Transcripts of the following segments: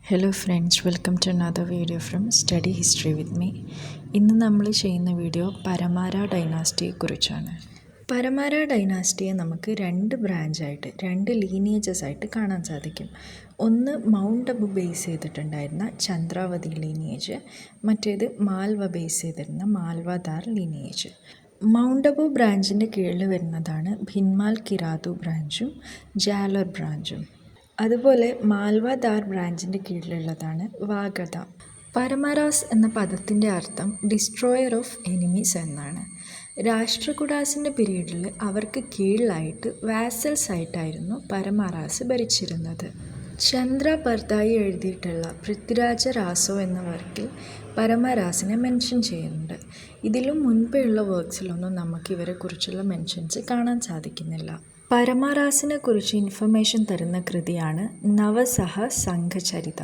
Hello friends, welcome to another video from study history with me. ഇന്ന് നമ്മൾ ചെയ്യുന്ന video Paramara ഡൈനാസ്റ്റിയെക്കുറിച്ചാണ്. Paramara ഡൈനാസ്റ്റിയെ നമുക്ക് രണ്ട് ലീനിയേജസ് ആയിട്ട് കാണാൻ സാധിക്കും. ഒന്ന് മൗണ്ട് അബു ബേസ് ചെയ്തിട്ടുണ്ടായിരുന്ന ചന്ദ്രാവതി ലീനിയേജ്, മറ്റേത് മാൽവ ബേസ് ചെയ്തിരുന്ന മാൽവദാർ ലീനിയേജ്. മൗണ്ട് അബു ബ്രാഞ്ചിൻ്റെ കീഴിൽ വരുന്നതാണ് ഭിൻമാൽ കിരാതു ബ്രാഞ്ചും ജാലർ ബ്രാഞ്ചും. അതുപോലെ മാൽവദാർ ബ്രാഞ്ചിൻ്റെ കീഴിലുള്ളതാണ് വാഗത. പരമരാസ് എന്ന പദത്തിൻ്റെ അർത്ഥം ഡിസ്ട്രോയർ ഓഫ് എനിമീസ് എന്നാണ്. രാഷ്ട്രകൂടാസിൻ്റെ പീരീഡിൽ അവർക്ക് കീഴിലായിട്ട് വാസൽസ് ആയിട്ടായിരുന്നു പരമരാസ് ഭരിച്ചിരുന്നത്. ചന്ദ്ര പർദായി എഴുതിയിട്ടുള്ള പൃഥ്വിരാജ രാസോ എന്ന വർക്കിൽ പരമരാസിനെ മെൻഷൻ ചെയ്യുന്നുണ്ട്. ഇതിലും മുൻപെയുള്ള വർക്ക്സിലൊന്നും നമുക്ക് ഇവരെക്കുറിച്ചുള്ള മെൻഷൻസ് കാണാൻ സാധിക്കുന്നില്ല. പരമരാസിനെ കുറിച്ച് ഇൻഫർമേഷൻ തരുന്ന കൃതിയാണ് നവസഹ സംഘചരിത.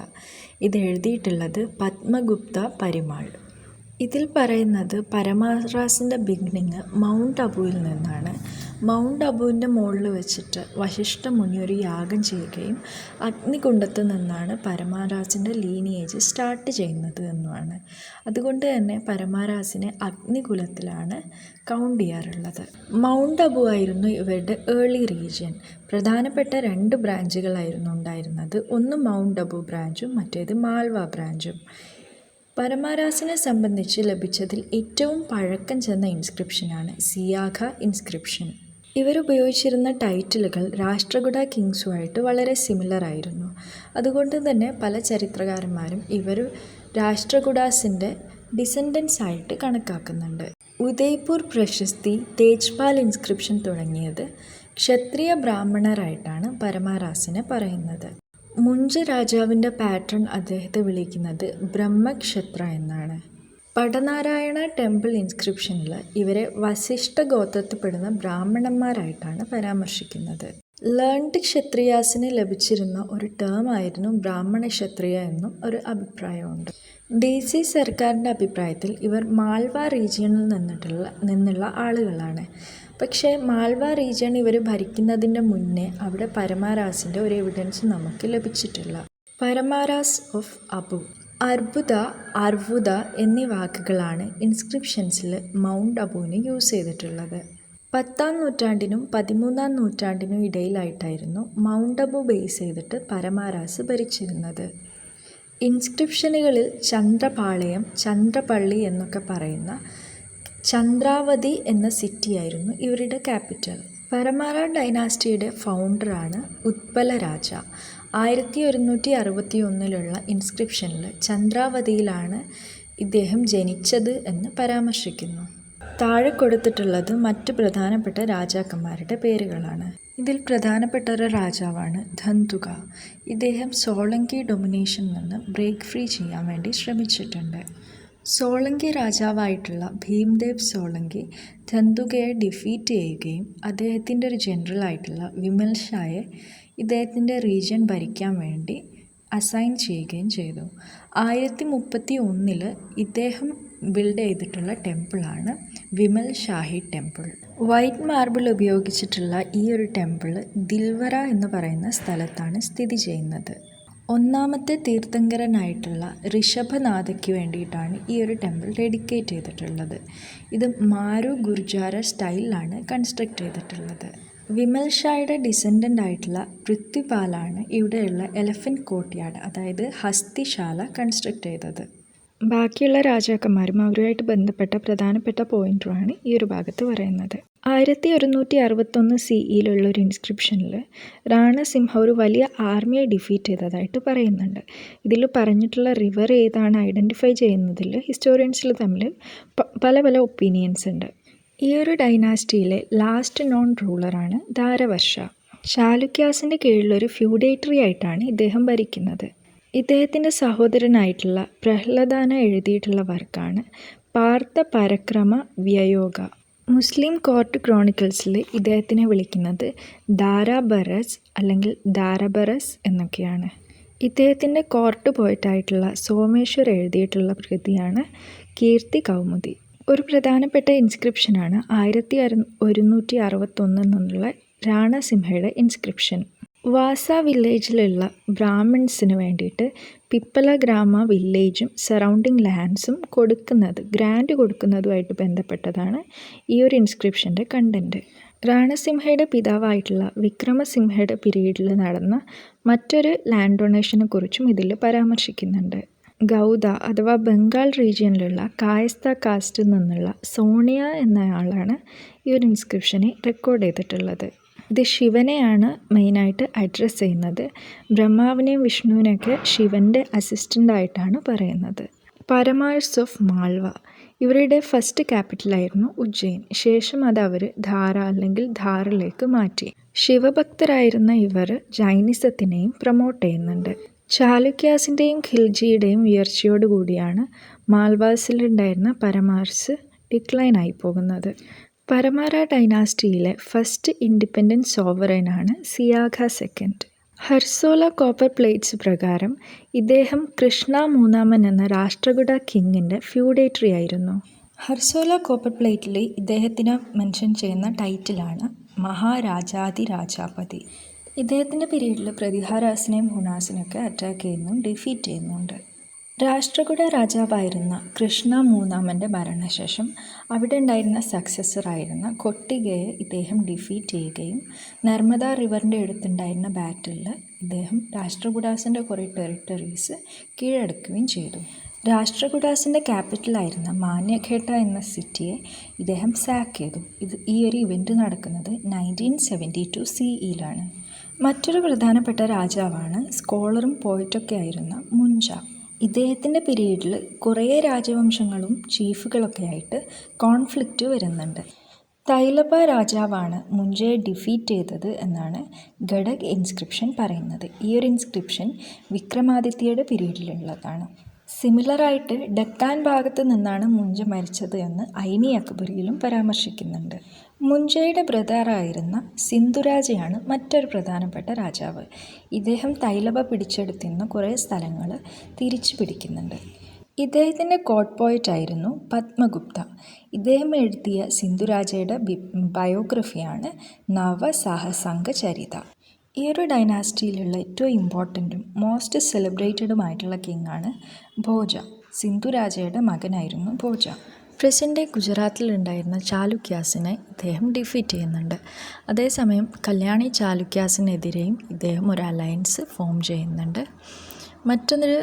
ഇത് എഴുതിയിട്ടുള്ളത് പത്മഗുപ്ത പരിമാൾ. ഇതിൽ പറയുന്നത് പരമരാസിൻ്റെ ബിഗിനിങ് മൗണ്ട് അബുവിൽ നിന്നാണ്. മൗണ്ട് അബുവിൻ്റെ മുകളിൽ വെച്ചിട്ട് വശിഷ്ഠ മുനി ഒരു യാഗം ചെയ്യുകയും അഗ്നികുണ്ഡത്ത് നിന്നാണ് പരമരാസിൻ്റെ ലീനിയേജ് സ്റ്റാർട്ട് ചെയ്യുന്നത് എന്നുമാണ്. അതുകൊണ്ട് തന്നെ പരമരാസിനെ അഗ്നികുലത്തിലാണ് കൗണ്ട് ചെയ്യാറുള്ളത്. മൗണ്ട് അബു ആയിരുന്നു ഇവരുടെ ഏർലി റീജിയൻ. പ്രധാനപ്പെട്ട 2 ബ്രാഞ്ചുകളായിരുന്നു ഉണ്ടായിരുന്നത്. ഒന്ന് മൗണ്ട് അബു ബ്രാഞ്ചും മറ്റേത് മാൽവ ബ്രാഞ്ചും. പരമരാസിനെ സംബന്ധിച്ച് ലഭിച്ചതിൽ ഏറ്റവും പഴക്കം ചെന്ന ഇൻസ്ക്രിപ്ഷനാണ് സിയാഖ ഇൻസ്ക്രിപ്ഷൻ. ഇവരുപയോഗിച്ചിരുന്ന ടൈറ്റിലുകൾ രാഷ്ട്രകൂട കിങ്സുമായിട്ട് വളരെ സിമിലർ ആയിരുന്നു. അതുകൊണ്ട് തന്നെ പല ചരിത്രകാരന്മാരും ഇവർ രാഷ്ട്രകൂടാസിൻ്റെ ഡിസെൻഡൻസ് ആയിട്ട് കണക്കാക്കുന്നുണ്ട്. ഉദയ്പൂർ പ്രശസ്തി, തേജ്പാൽ ഇൻസ്ക്രിപ്ഷൻ തുടങ്ങിയത് ക്ഷത്രിയ ബ്രാഹ്മണരായിട്ടാണ് പരമരാസിനെ പറയുന്നത്. മുഞ്ച രാജാവിൻ്റെ പാട്രൺ അദ്ദേഹത്തെ വിളിക്കുന്നത് ബ്രഹ്മക്ഷത്ര എന്നാണ്. പടനാരായണ ടെമ്പിൾ ഇൻസ്ക്രിപ്ഷനിൽ ഇവരെ വസിഷ്ഠ ഗോത്രത്തിൽപ്പെടുന്ന ബ്രാഹ്മണന്മാരായിട്ടാണ് പരാമർശിക്കുന്നത്. ലേൺഡ് ക്ഷത്രിയാസിന് ലഭിച്ചിരുന്ന ഒരു ടേം ആയിരുന്നു ബ്രാഹ്മണ ക്ഷത്രിയ എന്നും ഒരു അഭിപ്രായമുണ്ട്. DC സർക്കാരിൻ്റെ അഭിപ്രായത്തിൽ ഇവർ മാൽവ റീജിയണിൽ നിന്നുള്ള ആളുകളാണ്. പക്ഷേ മാൽവ റീജിയൺ ഇവർ ഭരിക്കുന്നതിൻ്റെ മുന്നേ അവിടെ പരമരാസിൻ്റെ ഒരു എവിഡൻസ് നമുക്ക് ലഭിച്ചിട്ടില്ല. പരമരാസ് ഓഫ് അബു, അർബുദ, അർവുദ എന്നീ വാക്കുകളാണ് ഇൻസ്ക്രിപ്ഷൻസിൽ മൗണ്ട് അബുവിന് യൂസ് ചെയ്തിട്ടുള്ളത്. 10ാം നൂറ്റാണ്ടിനും 13ാം നൂറ്റാണ്ടിനും ഇടയിലായിട്ടായിരുന്നു മൗണ്ട് അബു ബേസ് ചെയ്തിട്ട് പരമരാസ് ഭരിച്ചിരുന്നത്. ഇൻസ്ക്രിപ്ഷനുകളിൽ ചന്ദ്രപാളയം, ചന്ദ്രപള്ളി എന്നൊക്കെ പറയുന്ന ചന്ദ്രാവതി എന്ന സിറ്റിയായിരുന്നു ഇവരുടെ ക്യാപിറ്റൽ. പരമാര ഡൈനാസ്റ്റിയുടെ ഫൗണ്ടറാണ് ഉത്പല രാജ. 1161 ഇൻസ്ക്രിപ്ഷനിൽ ചന്ദ്രാവതിയിലാണ് ഇദ്ദേഹം ജനിച്ചത് എന്ന് പരാമർശിക്കുന്നു. താഴെ കൊടുത്തിട്ടുള്ളത് മറ്റ് പ്രധാനപ്പെട്ട രാജാക്കന്മാരുടെ പേരുകളാണ്. ഇതിൽ പ്രധാനപ്പെട്ട ഒരു രാജാവാണ് ധന്തുക. ഇദ്ദേഹം സോളങ്കി ഡൊമിനേഷനിൽ നിന്ന് ബ്രേക്ക് ഫ്രീ ചെയ്യാൻ വേണ്ടി ശ്രമിച്ചിട്ടുണ്ട്. സോളങ്കി രാജാവായിട്ടുള്ള ഭീംദേവ് സോളങ്കി ധന്തുകയെ ഡിഫീറ്റ് ചെയ്യുകയും അദ്ദേഹത്തിൻ്റെ ഒരു ജനറൽ ആയിട്ടുള്ള വിമൽ ഷായെ ഇദ്ദേഹത്തിൻ്റെ റീജിയൻ ഭരിക്കാൻ വേണ്ടി അസൈൻ ചെയ്യുകയും ചെയ്തു. 1031 ഇദ്ദേഹം ബിൽഡ് ചെയ്തിട്ടുള്ള ടെമ്പിളാണ് Vimal Shahi temple. White marble ഉപയോഗിച്ചിട്ടുള്ള ഈ ഒരു ടെമ്പിൾ ദിൽവറ എന്ന് പറയുന്ന സ്ഥലത്താണ് സ്ഥിതി ചെയ്യുന്നത്. 1ാമത്തെ തീർത്ഥങ്കരനായിട്ടുള്ള ഋഷഭനാഥയ്ക്ക് വേണ്ടിയിട്ടാണ് ഈ ഒരു ടെമ്പിൾ ഡെഡിക്കേറ്റ് ചെയ്തിട്ടുള്ളത്. ഇത് മാരു ഗുർജാര സ്റ്റൈലിലാണ് കൺസ്ട്രക്ട് ചെയ്തിട്ടുള്ളത്. വിമൽ ഷായുടെ ഡിസെൻഡൻ്റ് ആയിട്ടുള്ള പൃഥ്വിപാലാണ് ഇവിടെയുള്ള എലഫൻറ്റ് കോർട്ട്യാർഡ്, അതായത് ഹസ്തിശാല കൺസ്ട്രക്ട് ചെയ്തത്. ബാക്കിയുള്ള രാജാക്കന്മാരും അവരുമായിട്ട് ബന്ധപ്പെട്ട പ്രധാനപ്പെട്ട പോയിന്റുമാണ് ഈ ഒരു ഭാഗത്ത് പറയുന്നത്. 1161 CEയിലുള്ള ഒരു ഇൻസ്ക്രിപ്ഷനിൽ റാണസിംഹ ഒരു വലിയ ആർമിയെ ഡിഫീറ്റ് ചെയ്തതായിട്ട് പറയുന്നുണ്ട്. ഇതിൽ പറഞ്ഞിട്ടുള്ള റിവർ ഏതാണ് ഐഡൻറ്റിഫൈ ചെയ്യുന്നതിൽ ഹിസ്റ്റോറിയൻസിൽ തമ്മിൽ പല ഒപ്പീനിയൻസ് ഉണ്ട്. ഈ ഒരു ഡൈനാസ്റ്റിയിലെ ലാസ്റ്റ് നോൺ റൂളറാണ് ധാരവർഷ. ചാലുക്യാസിൻ്റെ കീഴിലൊരു ഫ്യൂഡേറ്ററി ആയിട്ടാണ് ഇദ്ദേഹം ഭരിക്കുന്നത്. ഇദ്ദേഹത്തിൻ്റെ സഹോദരനായിട്ടുള്ള പ്രഹ്ലദാന എഴുതിയിട്ടുള്ള വർക്കാണ് പാർത്ഥ പരക്രമ വ്യയോഗ. മുസ്ലിം കോർട്ട് ക്രോണിക്കിൾസിൽ ഇദ്ദേഹത്തിനെ വിളിക്കുന്നത് ദാരാബറസ് അല്ലെങ്കിൽ ദാരബറസ് എന്നൊക്കെയാണ്. ഇദ്ദേഹത്തിൻ്റെ കോർട്ട് പോയിട്ടായിട്ടുള്ള സോമേശ്വർ എഴുതിയിട്ടുള്ള കൃതിയാണ് കീർത്തി കൗമുദി. ഒരു പ്രധാനപ്പെട്ട ഇൻസ്ക്രിപ്ഷനാണ് 1161 റാണസിംഹയുടെ ഇൻസ്ക്രിപ്ഷൻ. വാസ വില്ലേജിലുള്ള ബ്രാഹ്മിൺസിന് വേണ്ടിയിട്ട് പിപ്പല ഗ്രാമ വില്ലേജും സറൗണ്ടിങ് ലാൻഡ്സും ഗ്രാൻഡ് കൊടുക്കുന്നതുമായിട്ട് ബന്ധപ്പെട്ടതാണ് ഈ ഒരു ഇൻസ്ക്രിപ്ഷൻ്റെ കണ്ടൻറ്റ്. റാണസിംഹയുടെ പിതാവായിട്ടുള്ള വിക്രമസിംഹയുടെ പീരീഡിൽ നടന്ന മറ്റൊരു ലാൻഡ് ഡൊണേഷനെ കുറിച്ചും ഇതിൽ പരാമർശിക്കുന്നുണ്ട്. ഗൗദ അഥവാ ബംഗാൾ റീജിയനിലുള്ള കായസ്ഥ കാസ്റ്റിൽ നിന്നുള്ള സോണിയ എന്നയാളാണ് ഈ ഒരു ഇൻസ്ക്രിപ്ഷനെ റെക്കോർഡ് ചെയ്തിട്ടുള്ളത്. ഇത് ശിവനെയാണ് മെയിനായിട്ട് അഡ്രസ്സ് ചെയ്യുന്നത്. ബ്രഹ്മാവിനെയും വിഷ്ണുവിനെയൊക്കെ ശിവൻ്റെ അസിസ്റ്റൻ്റായിട്ടാണ് പറയുന്നത്. പരമാഴ്സ് ഓഫ് മാൾവ ഇവരുടെ ഫസ്റ്റ് ക്യാപിറ്റലായിരുന്നു ഉജ്ജയിൻ. ശേഷം അത് അവർ ധാര അല്ലെങ്കിൽ ധാറിലേക്ക് മാറ്റി. ശിവഭക്തരായിരുന്ന ഇവർ ജൈനിസത്തിനെയും പ്രൊമോട്ട് ചെയ്യുന്നുണ്ട്. ചാലുക്യാസിൻ്റെയും ഖിൽജിയുടെയും ഉയർച്ചയോടുകൂടിയാണ് മാൽവാസിലുണ്ടായിരുന്ന പരമാർസ് ഡിക്ലൈൻ ആയി പോകുന്നത്. പരമാര ഡൈനാസ്റ്റിയിലെ ഫസ്റ്റ് ഇൻഡിപെൻഡൻറ്റ് സോവറൈനാണ് Siyaka second. Harsola copper plates പ്രകാരം ഇദ്ദേഹം കൃഷ്ണ മൂന്നാമൻ എന്ന രാഷ്ട്രകൂട കിങ്ങിൻ്റെ ഫ്യൂഡേറ്ററി ആയിരുന്നു. ഹർസോല കോപ്പർ പ്ലേറ്റിൽ ഇദ്ദേഹത്തിന് മെൻഷൻ ചെയ്യുന്ന ടൈറ്റിലാണ് മഹാരാജാധിരാജാപതി. ഇദ്ദേഹത്തിൻ്റെ പീരീഡിൽ പ്രതിഹാരാസിനെയും ഹുണാസിനെയൊക്കെ അറ്റാക്ക് ചെയ്യുന്നു, ഡിഫീറ്റ് ചെയ്യുന്നുണ്ട്. രാഷ്ട്രകൂട രാജാവായിരുന്ന കൃഷ്ണ മൂന്നാമൻ്റെ മരണശേഷം അവിടെ ഉണ്ടായിരുന്ന സക്സസറായിരുന്ന കൊട്ടികയെ ഇദ്ദേഹം ഡിഫീറ്റ് ചെയ്യുകയും നർമ്മദ റിവറിൻ്റെ അടുത്തുണ്ടായിരുന്ന ബാറ്റിലിൽ ഇദ്ദേഹം രാഷ്ട്രകൂടാസിൻ്റെ കുറേ ടെറിട്ടറീസ് കീഴടക്കുകയും ചെയ്തു. രാഷ്ട്രകൂടാസിൻ്റെ ക്യാപിറ്റലായിരുന്ന മാന്യഖേട്ട എന്ന സിറ്റിയെ ഇദ്ദേഹം സാക്ക് ചെയ്തു. ഈ ഒരു ഇവൻറ്റ് നടക്കുന്നത് 1972 CEയിലാണ്. മറ്റൊരു പ്രധാനപ്പെട്ട രാജാവാണ് സ്കോളറും പോയിറ്റൊക്കെ ആയിരുന്ന മുഞ്ച. ഇദ്ദേഹത്തിൻ്റെ പീരീഡിൽ കുറേ രാജവംശങ്ങളും ചീഫുകളൊക്കെ ആയിട്ട് കോൺഫ്ലിക്റ്റ് വരുന്നുണ്ട്. തൈലബ രാജാവാണ് മുഞ്ചയെ ഡിഫീറ്റ് ചെയ്തത് എന്നാണ് ഖഡക് ഇൻസ്ക്രിപ്ഷൻ പറയുന്നത്. ഈ ഒരു ഇൻസ്ക്രിപ്ഷൻ വിക്രമാദിത്യയുടെ പീരീഡിലുള്ളതാണ്. സിമിലറായിട്ട് ഡക്കാൻ ഭാഗത്ത് നിന്നാണ് മുഞ്ച മരിച്ചത് എന്ന് ഐനി അക്ബറിയിലും പരാമർശിക്കുന്നുണ്ട്. മുഞ്ചയുടെ ബ്രദറായിരുന്ന സിന്ധുരാജയാണ് മറ്റൊരു പ്രധാനപ്പെട്ട രാജാവ്. ഇദ്ദേഹം തൈലബ പിടിച്ചെടുത്തിരുന്ന കുറേ സ്ഥലങ്ങൾ തിരിച്ചു പിടിക്കുന്നുണ്ട്. ഇദ്ദേഹത്തിൻ്റെ കോട്ട് പോയിറ്റ് ആയിരുന്നു പത്മഗുപ്ത. ഇദ്ദേഹം എഴുതിയ സിന്ധുരാജയുടെ ബയോഗ്രഫിയാണ് നവസാഹസംഘ ചരിത. ഈ ഒരു ഡൈനാസ്റ്റിയിലുള്ള ഏറ്റവും ഇമ്പോർട്ടൻറ്റും മോസ്റ്റ് സെലിബ്രേറ്റഡുമായിട്ടുള്ള കിങ്ങാണ് ഭോജ. സിന്ധുരാജയുടെ മകനായിരുന്നു ഭോജ. പ്രസൻറ്റ് ഗുജറാത്തിലുണ്ടായിരുന്ന ചാലുക്യാസിനെ ഇദ്ദേഹം ഡിഫീറ്റ് ചെയ്യുന്നുണ്ട്. അതേസമയം കല്യാണി ചാലുക്യാസിനെതിരെയും ഇദ്ദേഹം ഒരു അലയൻസ് ഫോം ചെയ്യുന്നുണ്ട്. മറ്റൊന്നൊരു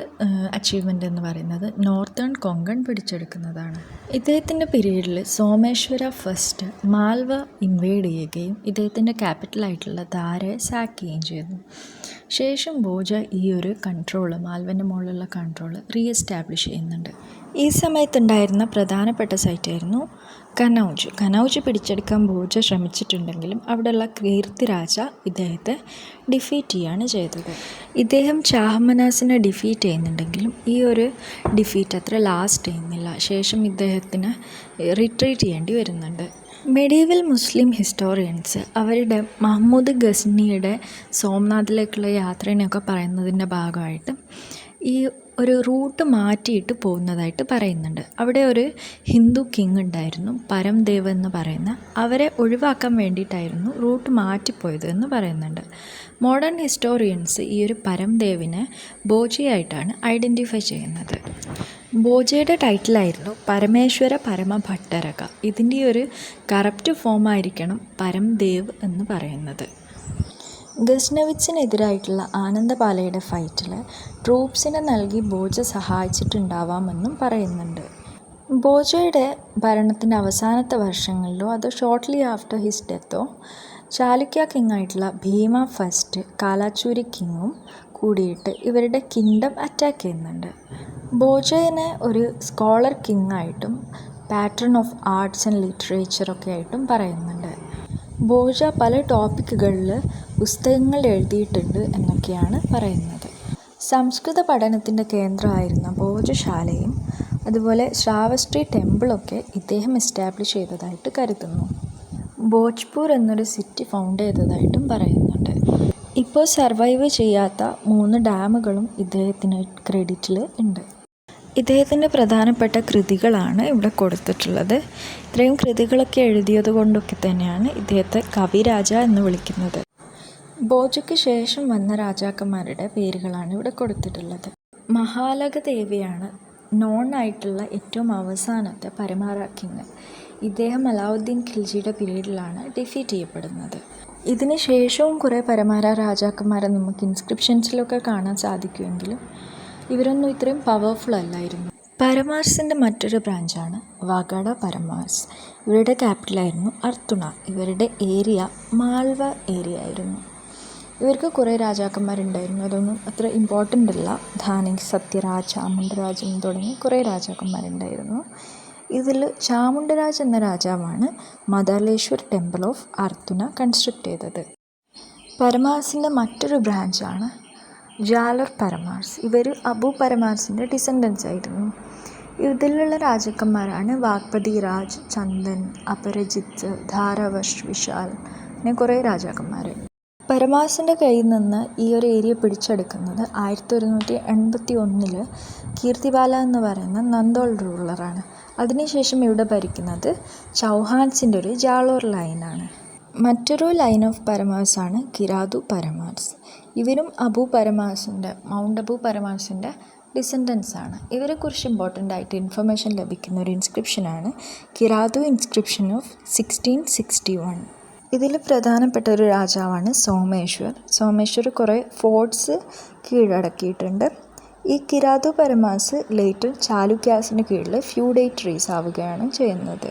അച്ചീവ്മെൻ്റ് എന്ന് പറയുന്നത് നോർത്തേൺ കൊങ്കൺ പിടിച്ചെടുക്കുന്നതാണ്. ഇദ്ദേഹത്തിൻ്റെ പീരീഡിൽ സോമേശ്വര ഫസ്റ്റ് മാൽവ ഇൻവേഡ് ചെയ്യുകയും ഇദ്ദേഹത്തിൻ്റെ ക്യാപിറ്റലായിട്ടുള്ള ധാരയെ സാക്ക് ചെയ്യുകയും ചെയ്തു. ശേഷം ഭോജ ഈ ഒരു മാൽവൻ്റെ മുകളിലുള്ള കൺട്രോൾ റീഎസ്റ്റാബ്ലിഷ് ചെയ്യുന്നുണ്ട്. ഈ സമയത്തുണ്ടായിരുന്ന പ്രധാനപ്പെട്ട സൈറ്റായിരുന്നു കനൗജ് പിടിച്ചെടുക്കാൻ ഭോജ ശ്രമിച്ചിട്ടുണ്ടെങ്കിലും അവിടെയുള്ള കീർത്തിരാജ ഇദ്ദേഹത്തെ ഡിഫീറ്റ് ചെയ്യുകയാണ് ചെയ്തത്. ഇദ്ദേഹം ചാഹമനാസിനെ ഡിഫീറ്റ് ചെയ്യുന്നുണ്ടെങ്കിലും ഈ ഒരു ഡിഫീറ്റ് അത്ര ലാസ്റ്റ് ചെയ്യുന്നില്ല. ശേഷം ഇദ്ദേഹത്തിന് റിട്രീറ്റ് ചെയ്യേണ്ടി വരുന്നുണ്ട്. മെഡീവൽ മുസ്ലിം ഹിസ്റ്റോറിയൻസ് അവരുടെ മഹ്മൂദ് ഗസ്നിയുടെ സോംനാഥിലേക്കുള്ള യാത്രേനെയൊക്കെ പറയുന്നതിൻ്റെ ഭാഗമായിട്ട് ഈ ഒരു റൂട്ട് മാറ്റിയിട്ട് പോകുന്നതായിട്ട് പറയുന്നുണ്ട്. അവിടെ ഒരു ഹിന്ദു കിങ് ഉണ്ടായിരുന്നു, പരംദേവ് എന്ന് പറയുന്ന. അവരെ ഒഴിവാക്കാൻ വേണ്ടിയിട്ടായിരുന്നു റൂട്ട് മാറ്റിപ്പോയത് എന്ന് പറയുന്നുണ്ട്. മോഡേൺ ഹിസ്റ്റോറിയൻസ് ഈ ഒരു പരംദേവിനെ ബോജയായിട്ടാണ് ഐഡൻറ്റിഫൈ ചെയ്യുന്നത്. ബോജയുടെ ടൈറ്റിലായിരുന്നു പരമേശ്വര പരമഭട്ടരക. ഇതിൻ്റെ ഒരു കറപ്റ്റ് ഫോമായിരിക്കണം പരംദേവ് എന്ന് പറയുന്നത്. ഗസ്നവിറ്റ്സിനെതിരായിട്ടുള്ള ആനന്ദപാലയുടെ ഫൈറ്റിൽ ട്രൂപ്സിനെ നൽകി ബോജ സഹായിച്ചിട്ടുണ്ടാവാമെന്നും പറയുന്നുണ്ട്. ബോജയുടെ ഭരണത്തിൻ്റെ അവസാനത്തെ വർഷങ്ങളിലോ അതോ ഷോർട്ട്ലി ആഫ്റ്റർ ഹിസ് ഡെത്തോ ചാലുക്യ കിങ് ആയിട്ടുള്ള ഭീമ ഫസ്റ്റ് കാലാച്ചൂരി കിങ്ങും കൂടിയിട്ട് ഇവരുടെ കിങ്ഡം അറ്റാക്ക് ചെയ്യുന്നുണ്ട്. ബോജയെ ഒരു സ്കോളർ കിങ് ആയിട്ടും പാട്രൺ ഓഫ് ആർട്സ് ആൻഡ് ലിറ്ററേച്ചറൊക്കെ ആയിട്ടും പറയുന്നുണ്ട്. ബോജ പല ടോപ്പിക്കുകളിൽ പുസ്തകങ്ങൾ എഴുതിയിട്ടുണ്ട് എന്നൊക്കെയാണ് പറയുന്നത്. സംസ്കൃത പഠനത്തിൻ്റെ കേന്ദ്രമായിരുന്ന ഭോജശാലയും അതുപോലെ ശ്രാവസ്ത്രീ ടെമ്പിളൊക്കെ ഇദ്ദേഹം എസ്റ്റാബ്ലിഷ് ചെയ്തതായിട്ട് കരുതുന്നു. ഭോജ്പൂർ എന്നൊരു സിറ്റി ഫൗണ്ട് ചെയ്തതായിട്ടും പറയുന്നുണ്ട്. ഇപ്പോൾ സർവൈവ് ചെയ്യാത്ത 3 ഡാമുകളും ഇദ്ദേഹത്തിന് ക്രെഡിറ്റിൽ ഉണ്ട്. ഇദ്ദേഹത്തിൻ്റെ പ്രധാനപ്പെട്ട കൃതികളാണ് ഇവിടെ കൊടുത്തിട്ടുള്ളത്. ഇത്രയും കൃതികളൊക്കെ എഴുതിയത് കൊണ്ടൊക്കെ തന്നെയാണ് ഇദ്ദേഹത്തെ കവിരാജ എന്ന് വിളിക്കുന്നത്. ഭോജയ്ക്ക് ശേഷം വന്ന രാജാക്കന്മാരുടെ പേരുകളാണ് ഇവിടെ കൊടുത്തിട്ടുള്ളത്. മഹാലഖ ദേവിയാണ് നോൺ ആയിട്ടുള്ള ഏറ്റവും അവസാനത്തെ പരമാര കിങ്. ഇദ്ദേഹം അലാവുദ്ദീൻ ഖിൽജിയുടെ പീരീഡിലാണ് ഡിഫീറ്റ് ചെയ്യപ്പെടുന്നത്. ഇതിന് ശേഷവും കുറേ പരമാര രാജാക്കന്മാരെ നമുക്ക് ഇൻസ്ക്രിപ്ഷൻസിലൊക്കെ കാണാൻ സാധിക്കുമെങ്കിലും ഇവരൊന്നും ഇത്രയും പവർഫുൾ അല്ലായിരുന്നു. പരമാർസിൻ്റെ മറ്റൊരു ബ്രാഞ്ചാണ് വാഗാഡ പരമാർസ്. ഇവരുടെ ക്യാപിറ്റലായിരുന്നു അർത്തുണ. ഇവരുടെ ഏരിയ മാൾവ ഏരിയ ആയിരുന്നു. ഇവർക്ക് കുറേ രാജാക്കന്മാരുണ്ടായിരുന്നു. അതൊന്നും അത്ര ഇമ്പോർട്ടൻ്റ് അല്ല. ധാനിക്, സത്യരാജ്, ചാമുണ്ഡരാജൻ തുടങ്ങി കുറേ രാജാക്കന്മാരുണ്ടായിരുന്നു. ഇതിൽ ചാമുണ്ഡരാജ് എന്ന രാജാവാണ് മദാലേശ്വർ ടെമ്പിൾ ഓഫ് അർത്തുന കൺസ്ട്രക്ട് ചെയ്തത്. പരമാർസിൻ്റെ മറ്റൊരു ബ്രാഞ്ചാണ് ജാലർ പരമാർസ്. ഇവർ അബു പരമാർസിൻ്റെ ഡിസെൻഡൻസ് ആയിരുന്നു. ഇതിലുള്ള രാജാക്കന്മാരാണ് വാഗ്പതി രാജ്, ചന്ദൻ, അപരജിത്ത്, ധാരാവഷ്, വിശാൽ അങ്ങനെ കുറേ രാജാക്കന്മാർ. പരമാർസിൻ്റെ കയ്യിൽ നിന്ന് ഈ ഒരു ഏരിയ പിടിച്ചെടുക്കുന്നത് 1181 കീർത്തിബാല എന്ന് പറയുന്ന നന്ദോൾ റൂളറാണ്. അതിനുശേഷം ഇവിടെ ഭരിക്കുന്നത് ചൗഹാൻസിൻ്റെ ഒരു ജാളോർ ലൈനാണ്. മറ്റൊരു ലൈൻ ഓഫ് പരമാർസാണ് കിരാതു പരമാർസ്. ഇവരും മൗണ്ട് അബു പരമാർസിൻ്റെ ഡിസെൻഡൻസ് ആണ്. ഇവരെക്കുറിച്ച് ഇമ്പോർട്ടൻ്റ് ആയിട്ട് ഇൻഫർമേഷൻ ലഭിക്കുന്ന ഒരു ഇൻസ്ക്രിപ്ഷനാണ് കിരാതു ഇൻസ്ക്രിപ്ഷൻ ഓഫ് 1661. ഇതിൽ പ്രധാനപ്പെട്ട ഒരു രാജാവാണ് സോമേശ്വർ. സോമേശ്വർ കുറേ ഫോർട്ട്സ് കീഴടക്കിയിട്ടുണ്ട്. ഈ കിരാതു പരമാർസ് ലേറ്റർ ചാലുക്യാസിന് കീഴിൽ ഫ്യൂഡേറ്ററീസ് ആവുകയാണ് ചെയ്യുന്നത്.